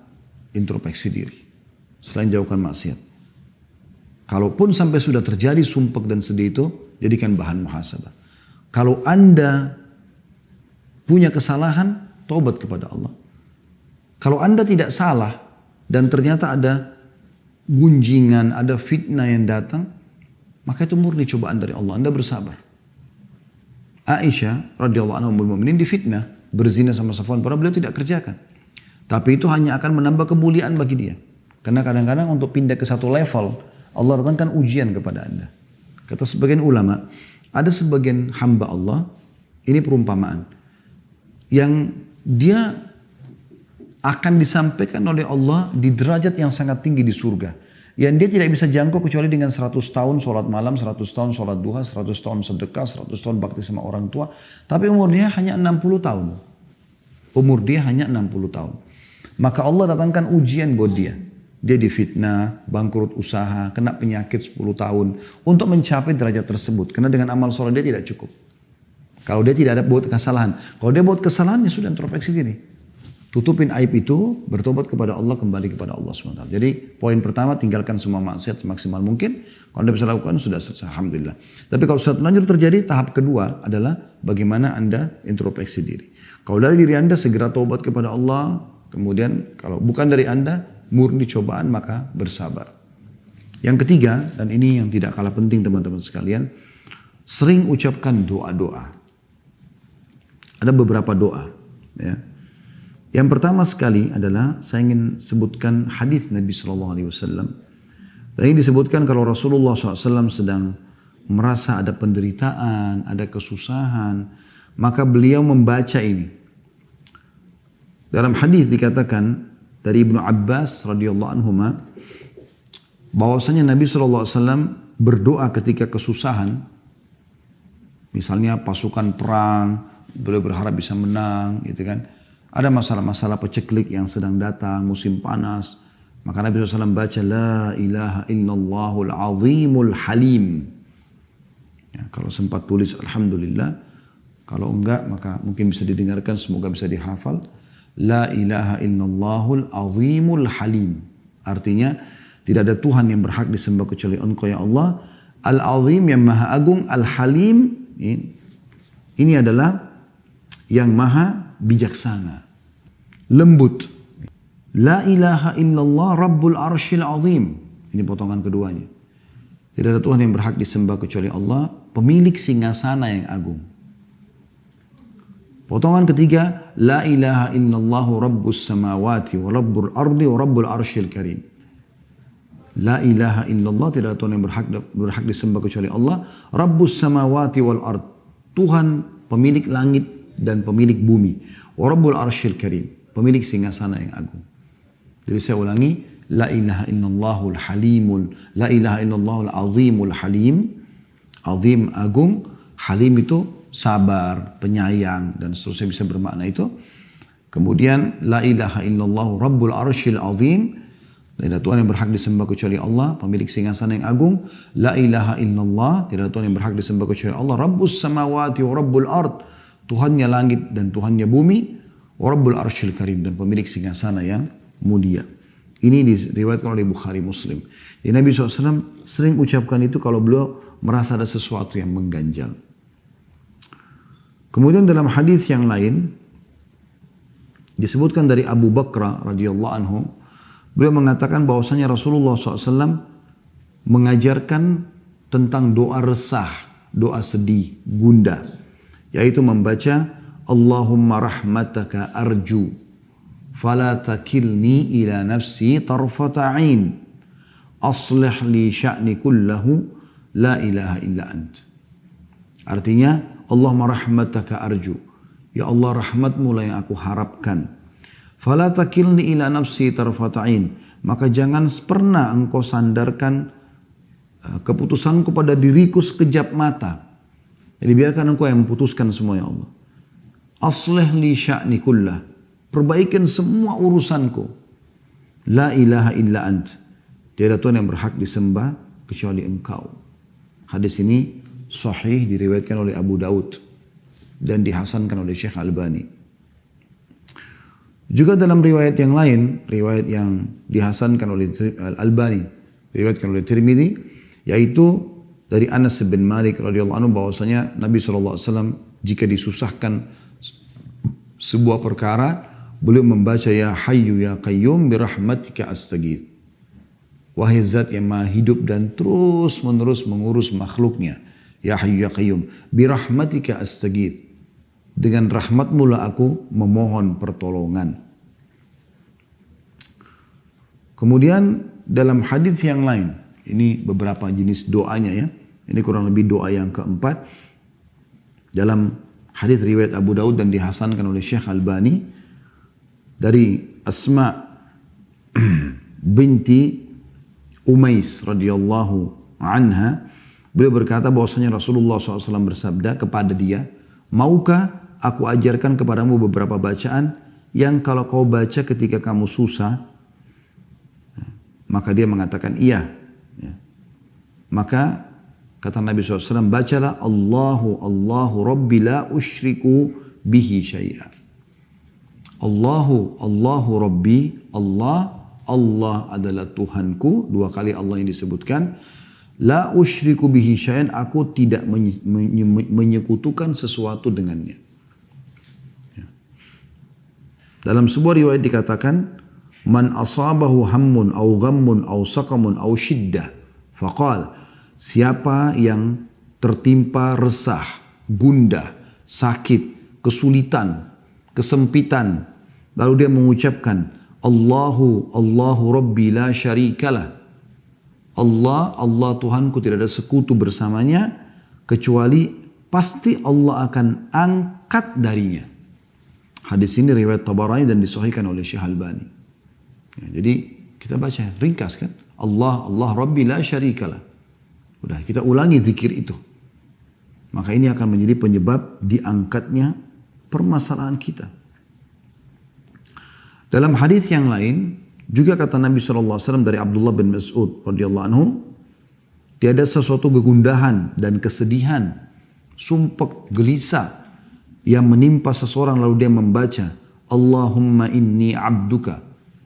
S1: introspeksi diri. Selain jauhkan maksiat. Kalaupun sampai sudah terjadi sumpek dan sedih itu, jadikan bahan muhasabah. Kalau Anda punya kesalahan, taubat kepada Allah. Kalau Anda tidak salah dan ternyata ada gunjingan, ada fitnah yang datang, maka itu murni cobaan dari Allah. Anda bersabar. Aisyah radhiyallahu anha ummul mukminin difitnah, berzina sama Safwan, padahal beliau tidak kerjakan. Tapi itu hanya akan menambah kemuliaan bagi dia. Karena kadang-kadang untuk pindah ke satu level, Allah datangkan ujian kepada Anda. Kata sebagian ulama, ada sebagian hamba Allah, ini perumpamaan, yang dia akan disampaikan oleh Allah di derajat yang sangat tinggi di surga. Yang dia tidak bisa jangkau kecuali dengan 100 tahun sholat malam, 100 tahun sholat duha, 100 tahun sedekah, 100 tahun bakti sama orang tua. Tapi umur dia hanya 60 tahun. Umur dia hanya 60 tahun. Maka Allah datangkan ujian buat dia. Dia difitnah, bangkrut usaha, kena penyakit 10 tahun untuk mencapai derajat tersebut. Karena dengan amal sholat dia tidak cukup. Kalau dia tidak ada buat kesalahan. Kalau dia buat kesalahan ya sudah introspeksi diri. Tutupin aib itu, bertobat kepada Allah, kembali kepada Allah SWT. Jadi poin pertama, tinggalkan semua maksiat semaksimal mungkin. Kalau Anda bisa lakukan sudah selesai, alhamdulillah. Tapi kalau sudah terlanjur terjadi, tahap kedua adalah bagaimana Anda introspeksi diri. Kalau dari diri Anda segera taubat kepada Allah. Kemudian kalau bukan dari Anda, murni cobaan, maka bersabar. Yang ketiga, dan ini yang tidak kalah penting teman-teman sekalian, sering ucapkan doa-doa. Ada beberapa doa. Ya. Yang pertama sekali adalah saya ingin sebutkan hadis Nabi SAW. Dan ini disebutkan kalau Rasulullah SAW sedang merasa ada penderitaan, ada kesusahan, maka beliau membaca ini. Dalam hadis dikatakan dari Ibnu Abbas radhiyallahu anhuma bahwasanya Nabi SAW berdoa ketika kesusahan, misalnya pasukan perang, beliau berharap bisa menang, gitu kan. Ada masalah-masalah peceklik yang sedang datang, musim panas, maka Nabi SAW baca La ilaha illallahul azimul halim. Ya, kalau sempat tulis alhamdulillah, kalau enggak maka mungkin bisa didengarkan, semoga bisa dihafal. La ilaha illallahul azimul halim. Artinya tidak ada Tuhan yang berhak disembah kecuali Engkau ya Allah. Al-azim yang maha agung, al-halim ini adalah yang maha bijaksana, lembut. La ilaha illallah rabbul arshil azim. Ini potongan keduanya. Tidak ada Tuhan yang berhak disembah kecuali Allah, pemilik singgasana yang agung. Potongan ketiga, la ilaha illallah rabbus samawati wa rabbul ardi wa rabbul arshil karim. La ilaha illallah, tidak ada Tuhan yang berhak disembah kecuali Allah, rabbus samawati wal ard, Tuhan pemilik langit dan pemilik bumi, wa rabbul arshil karim, pemilik singgasana yang agung. Jadi saya ulangi, la ilaha illallahul halimul, la ilaha illallahul azimul halim, azim agung, halim itu sabar, penyayang, dan seterusnya bisa bermakna itu. Kemudian, la ilaha illallah rabbul arshil azim. Tidak ada Tuhan yang berhak disembah kecuali Allah, pemilik singgasana yang agung. La ilaha illallah, tidak ada Tuhan yang berhak disembah kecuali Allah. Rabbus samawati wa rabbul ard, Tuhannya langit dan Tuhannya bumi. Wa rabbul arshil karim, dan pemilik singgasana yang mulia. Ini diriwayatkan oleh Bukhari Muslim. Jadi Nabi SAW sering ucapkan itu kalau beliau merasa ada sesuatu yang mengganjal. Kemudian dalam hadis yang lain disebutkan dari Abu Bakr radhiyallahu anhu, beliau mengatakan bahwasanya Rasulullah SAW mengajarkan tentang doa resah, doa sedih, gundah, yaitu membaca Allahumma rahmataka arju fala takilni ila nafsi tarfata ain aslih li sya'ni kullahu la ilaha illa ant. Artinya Allahumma rahmataka arju, ya Allah rahmatmu lah yang aku harapkan. Fala takilni ila nafsi tarfata ain, maka jangan pernah engkau sandarkan keputusanku pada diriku sekejap mata. Jadi biarkan engkau yang memutuskan semua ya Allah. Aslih li sya'ni kullah, perbaikan semua urusanku. La ilaha illa ant, tiada Tuhan yang berhak disembah kecuali engkau. Hadis ini sahih diriwayatkan oleh Abu Daud dan dihasankan oleh Syekh Albani. Juga dalam riwayat yang lain, riwayat yang dihasankan oleh Albani, diriwayatkan oleh Tirmidzi, yaitu dari Anas bin Malik radhiyallahu anhu bahwasanya Nabi SAW jika disusahkan sebuah perkara, beliau membaca ya Hayyu ya Qayyum birahmatika astaghits. Wahai zat yang maha hidup dan terus menerus mengurus makhluknya. Ya Hayyu ya Qayyum birahmatika astaghits. Dengan rahmatmu lah aku memohon pertolongan. Kemudian dalam hadis yang lain, ini beberapa jenis doanya ya. Ini kurang lebih doa yang keempat. Dalam hadis riwayat Abu Daud dan dihasankan oleh Syekh Albani dari Asma binti Umais radhiyallahu anha, beliau berkata bahwasanya Rasulullah SAW bersabda kepada dia, maukah aku ajarkan kepadamu beberapa bacaan yang kalau kau baca ketika kamu susah? Maka dia mengatakan iya. Maka kata Nabi SAW, bacalah Allahu Rabbi la usyriku bihi syai'a. Allahu Rabbi, Allah adalah Tuhanku. Dua kali Allah yang disebutkan. La usyriku bihi syai'an, aku tidak menyekutukan sesuatu dengannya. Dalam sebuah riwayat dikatakan, man asabahu hammun au ghammun au saqamun au syiddah faqal, siapa yang tertimpa resah, gundah, sakit, kesulitan, kesempitan, lalu dia mengucapkan Allahu Rabbi la syarikalah, Allah Tuhanku tidak ada sekutu bersamanya, kecuali pasti Allah akan angkat darinya. Hadis ini riwayat Tabarani dan disahihkan oleh Syekh Albani. Ya, jadi kita baca ringkas kan, Allah Rabbi la syarikalah. Udah kita ulangi zikir itu. Maka ini akan menjadi penyebab diangkatnya permasalahan kita. Dalam hadis yang lain juga kata Nabi SAW dari Abdullah bin Mas'ud radhiyallahu anhu, tiada sesuatu kegundahan dan kesedihan, sumpek, gelisah yang menimpa seseorang lalu dia membaca Allahumma inni abduka,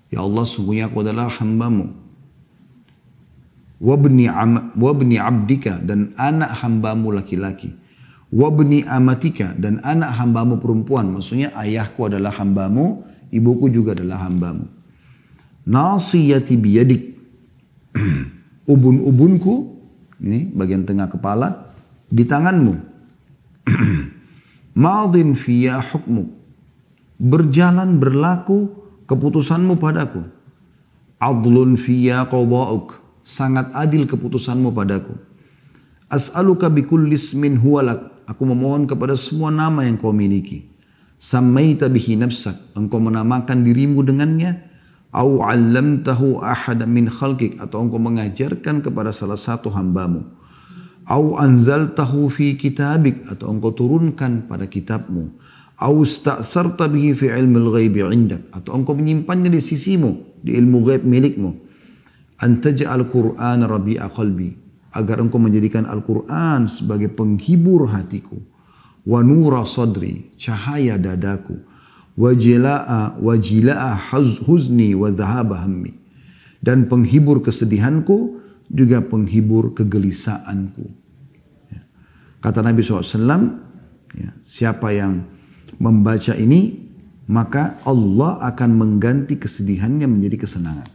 S1: ya Allah sungguhnya aku adalah hambamu, wabni abdika, dan anak hambamu laki-laki, wabni amatika, dan anak hambamu perempuan, maksudnya ayahku adalah hambamu, ibuku juga adalah hambamu, nasiyati biyadik, ubun-ubunku, ini bagian tengah kepala, di tanganmu, madin fiyya hukmuk, berjalan berlaku keputusanmu padaku, adlun fiyya qada'uk, sangat adil keputusanmu padaku, as'aluka bikulli ismin huwalak, aku memohon kepada semua nama yang kau miliki, sammaita bihi nafsak, engkau menamakan dirimu dengannya, au 'allamtahu ahada min khalqik, atau engkau mengajarkan kepada salah satu hambamu, au anzaltahu fi kitabik, atau engkau turunkan pada kitabmu, au sta'tharta bihi fi ilmil ghaibi 'indak, atau engkau menyimpannya di sisimu, di ilmu ghaib milikmu, antaj'al Qur'an rabi'a qalbi, agar engkau menjadikan Al-Quran sebagai penghibur hatiku, wa nura sadri, cahaya dadaku, wajila'a huzni wa dhahaba hammi, dan penghibur kesedihanku, juga penghibur kegelisahanku. Ya. Kata Nabi SAW, ya, siapa yang membaca ini, maka Allah akan mengganti kesedihannya menjadi kesenangan.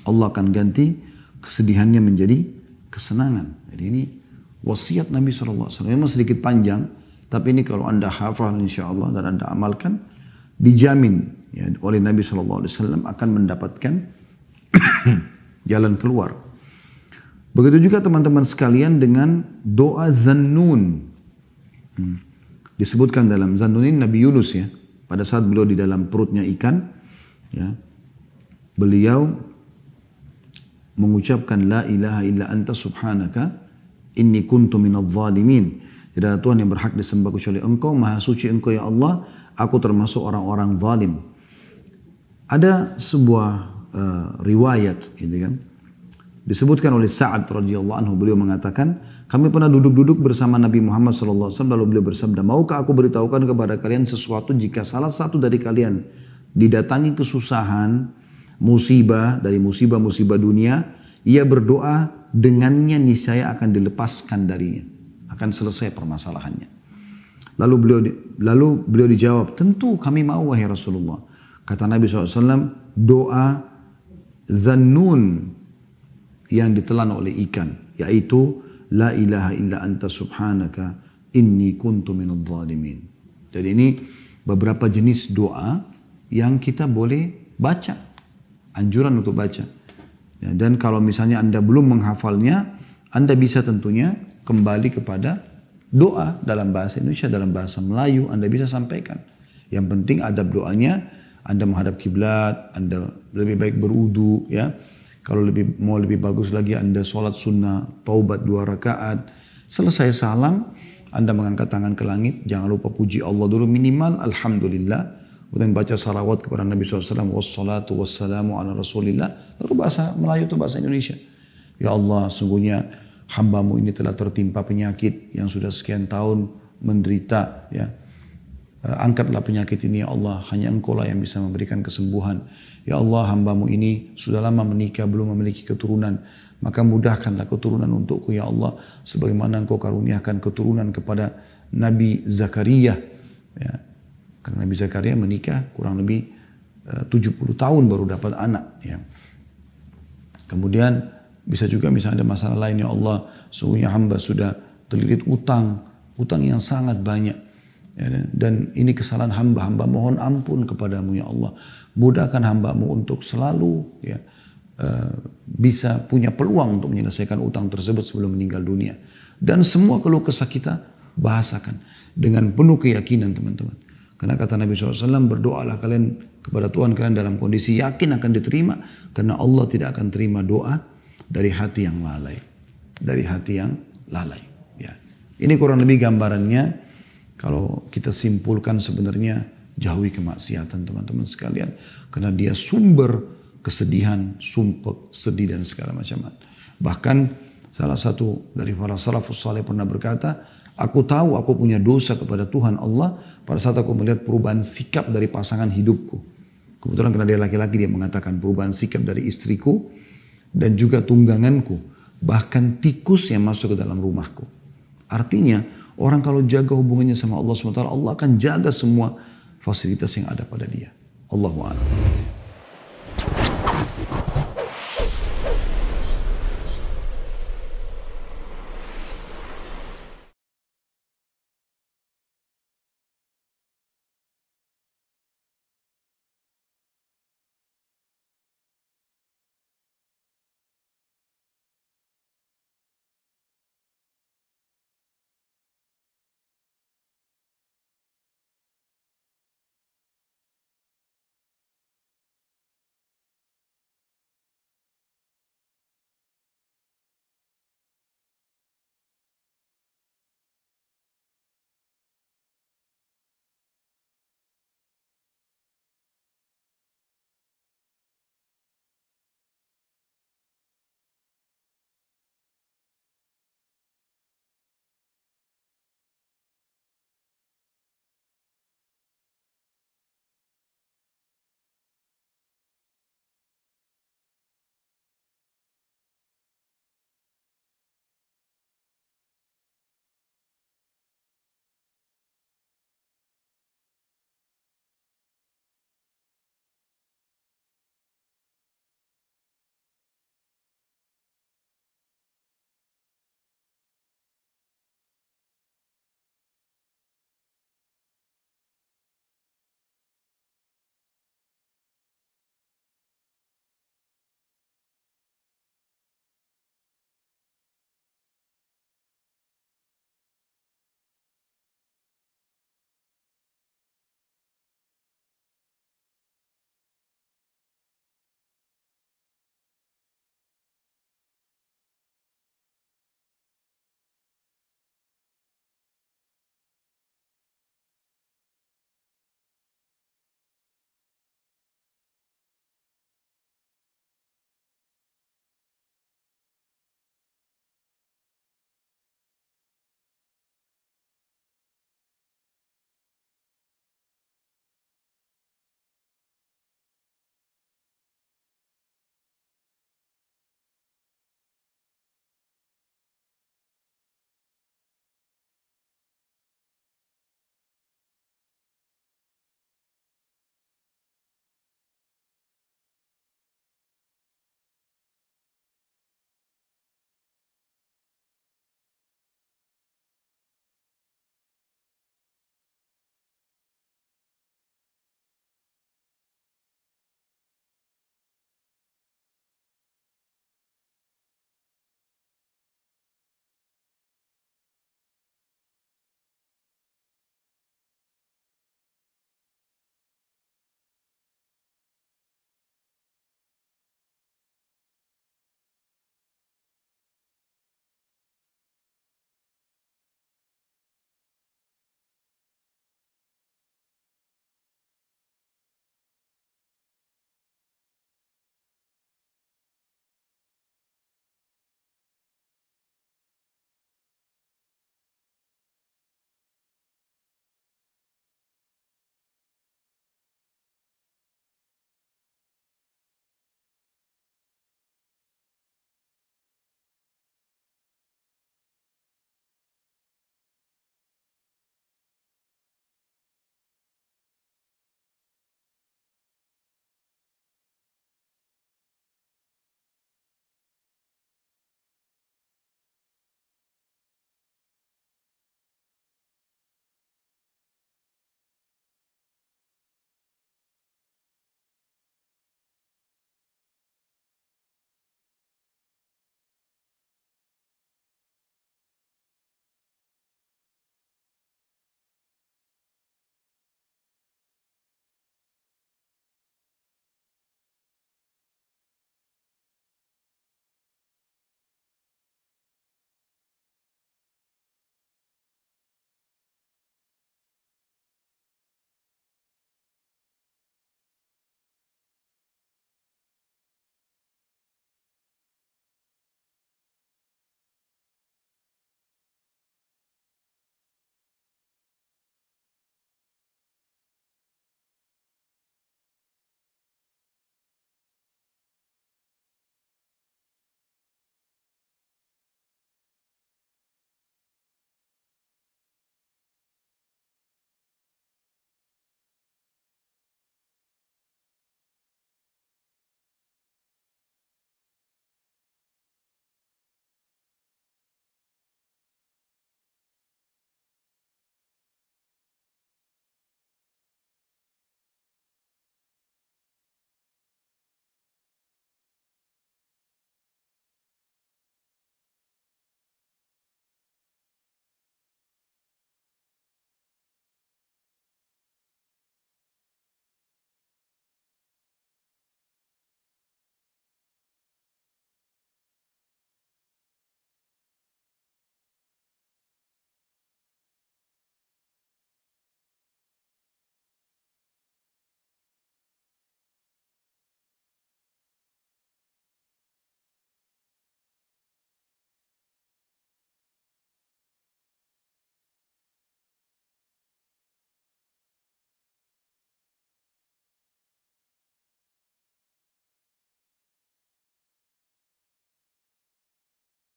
S1: Allah akan ganti kesedihannya menjadi kesenangan. Jadi ini wasiat Nabi SAW. Memang sedikit panjang, tapi ini kalau anda hafal insya Allah dan anda amalkan, dijamin ya, oleh Nabi SAW akan mendapatkan jalan keluar. Begitu juga teman-teman sekalian dengan doa Zannun. Disebutkan dalam Zannun ini Nabi Yunus ya. Pada saat beliau di dalam perutnya ikan, ya, beliau mengucapkan la ilaha illa anta subhanaka inni kuntu minadh dhalimin. Tidak ada Tuhan yang berhak disembah kecuali Engkau, maha suci Engkau ya Allah, aku termasuk orang-orang zalim. Ada sebuah riwayat gitu kan. Disebutkan oleh Sa'ad radhiyallahu anhu, beliau mengatakan, kami pernah duduk-duduk bersama Nabi Muhammad SAW, lalu beliau bersabda, maukah aku beritahukan kepada kalian sesuatu jika salah satu dari kalian didatangi kesusahan, musibah dari musibah-musibah dunia, ia berdoa dengannya niscaya akan dilepaskan darinya, akan selesai permasalahannya. Lalu beliau dijawab, tentu kami mau wahai Rasulullah. Kata Nabi SAW, doa Zannun yang ditelan oleh ikan, yaitu la ilaha illa anta subhanaka inni kuntu minadh dhalimin. Jadi ini beberapa jenis doa yang kita boleh baca, anjuran untuk baca. Ya, dan kalau misalnya anda belum menghafalnya, anda bisa tentunya kembali kepada doa dalam bahasa Indonesia, dalam bahasa Melayu, anda bisa sampaikan. Yang penting adab doanya, anda menghadap kiblat, anda lebih baik berudu, ya. Kalau mau lebih bagus lagi, anda sholat sunnah, taubat 2 rakaat. Selesai salam, anda mengangkat tangan ke langit. Jangan lupa puji Allah dulu minimal, alhamdulillah. Kemudian baca salawat kepada Nabi SAW. Wassalatu wassalamu ala rasulillah. Lalu bahasa Melayu atau bahasa Indonesia. Ya Allah, sungguhnya hambamu ini telah tertimpa penyakit yang sudah sekian tahun menderita. Ya. Angkatlah penyakit ini ya Allah, hanya Engkau lah yang bisa memberikan kesembuhan. Ya Allah, hambamu ini sudah lama menikah, belum memiliki keturunan. Maka mudahkanlah keturunan untukku ya Allah. Sebagaimana Engkau karuniakan keturunan kepada Nabi Zakaria. Ya. Karena Nabi Zakaria menikah kurang lebih 70 tahun baru dapat anak. Ya. Kemudian bisa juga misalnya ada masalah lain, ya Allah, sungguhnya hamba sudah terlilit utang yang sangat banyak. Ya, dan ini kesalahan hamba mohon ampun kepadamu ya Allah. Mudahkan hambamu untuk selalu ya, bisa punya peluang untuk menyelesaikan utang tersebut sebelum meninggal dunia. Dan semua keluh kesah kita bahasakan dengan penuh keyakinan teman-teman. Karena kata Nabi SAW, berdoalah kalian kepada Tuhan kalian dalam kondisi yakin akan diterima. Karena Allah tidak akan terima doa dari hati yang lalai. Dari hati yang lalai. Ya. Ini kurang lebih gambarannya. Kalau kita simpulkan sebenarnya jauhi kemaksiatan teman-teman sekalian. Karena dia sumber kesedihan, sumpah, sedih dan segala macam. Bahkan salah satu dari para salafus saleh pernah berkata, aku tahu aku punya dosa kepada Tuhan Allah pada saat aku melihat perubahan sikap dari pasangan hidupku. Kebetulan karena dia laki-laki, dia mengatakan perubahan sikap dari istriku dan juga tungganganku. Bahkan tikus yang masuk ke dalam rumahku. Artinya orang kalau jaga hubungannya sama Allah SWT, Allah akan jaga semua fasilitas yang ada pada dia. Allahu a'lam.